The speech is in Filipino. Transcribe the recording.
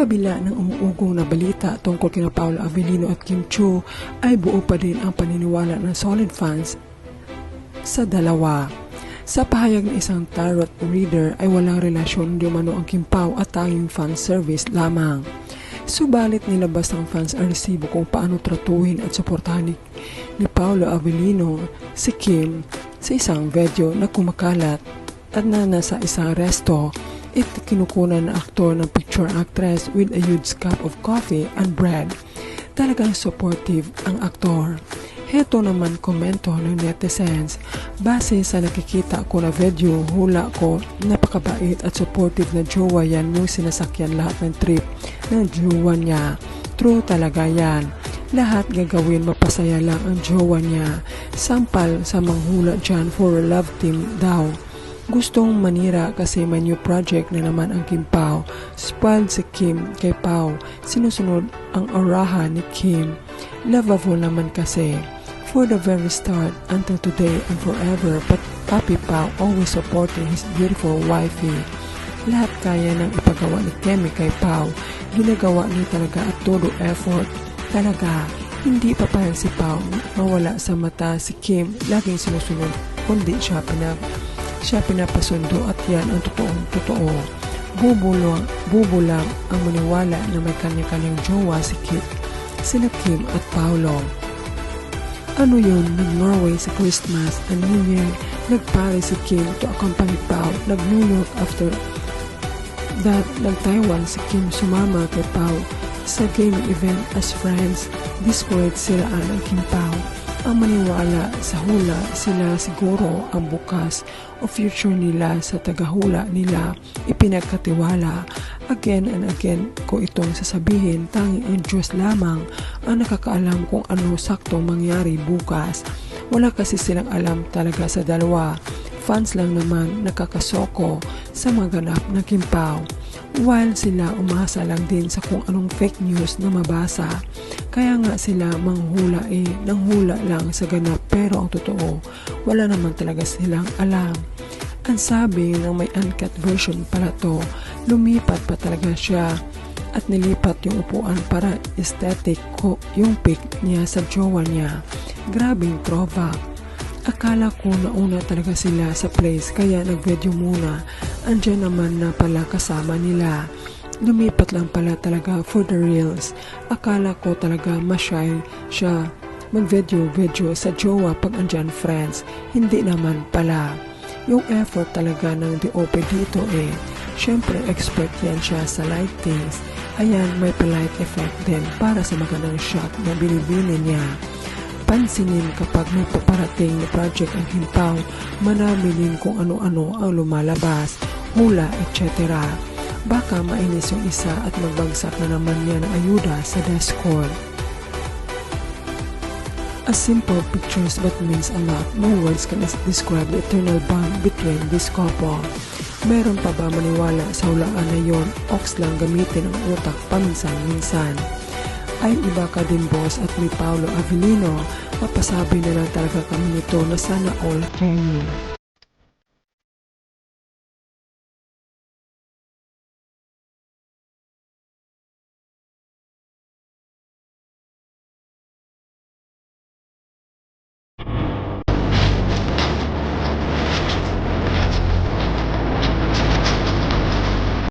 kabila ng umuugong na balita tungkol kina Paolo Avellino at Kim Chiu, ay buo pa din ang paniniwala ng solid fans sa dalawa. Sa pahayag ng isang tarot reader ay walang relasyon di umano ang Kim Pao at tanging fan service lamang. Subalit nilabas ng fans ang resibo kung paano tratuhin at suportahan ni Paolo Avellino si Kim sa isang video na kumakalat at na nasa isang resto. Kinukunan ng aktor ng picture actress with a huge cup of coffee and bread. Talagang supportive ang aktor. Heto naman komento ng netizens. Base sa nakikita ko na video, hula ko napakabait at supportive na jowa yan yung sinasakyan lahat ng trip ng jowa niya. True talaga yan. Lahat gagawin mapasaya lang ang jowa niya. Sampal sa manghula dyan for a love team daw. Gustong manira kasi may new project na naman ang Kim Pao. Spoiled si Kim kay Pao. Sinusunod ang orahan ni Kim. Lovable naman kasi. For the very start until today and forever, but Papi Pao always supporting his beautiful wifey. Lahat kaya ng ipagawa ni Kemi kay Pao. Ginagawa niya talaga at todo effort. Talaga, hindi papayag si Pao mawala sa mata si Kim. Laging sinusunod kundi siya pinapasundo at yan ang totoo. Bubulang ang maniwala na may kanya-kanyang jowa sila Kim at Paolo. Ano yun, nag-Norway sa Christmas and New Year, nag-Paris si Kim to accompany Pao, nag-New York after that, nag-Taiwan si Kim sumama kay Pao sa gaming event as friends. Discourage sila ang Kim Pao. Ang maniwala sa hula, sila siguro ang bukas o future nila sa tagahula nila ipinagkatiwala. Again and again ko itong sasabihin, tanging ang Diyos lamang ang nakakaalam kung ano saktong mangyari bukas. Wala kasi silang alam talaga sa dalawa. Fans lang naman nakakasoko sa mga ganap na Kim Pao. While sila umasa lang din sa kung anong fake news na mabasa. Kaya nga sila nanghula lang sa ganap pero ang totoo, wala naman talaga silang alam. Ang sabi ng may uncut version pala to, lumipat pa talaga siya at nilipat yung upuan para aesthetic ko yung pic niya sa jowa niya. Grabing trova. Akala ko nauna talaga sila sa place kaya nag-video muna. Andiyan naman na pala kasama nila. Lumipat lang pala talaga for the reels. Akala ko talaga mashy siya mag-video sa jowa pag andyan friends. Hindi naman pala. Yung effort talaga ng DOP dito syempre expert yan siya sa lightings. Ayan, may light effect din para sa magandang shot na binibini niya. Pansinin kapag may paparating na project ang Kim Pao, manaminin kung ano-ano ang lumalabas, hula, etc. Baka mainis yung isa at magbagsak na naman niya ng ayuda sa Discord. A simple pictures but means a lot. No words can describe the eternal bond between this couple. Meron pa ba maniwala sa hulaan na yon? Ox lang gamitin ang utak paminsan-minsan. Ay iba ka din boss at ni Paolo Avellino, mapasabi na lang talaga kami nito na sana all can you.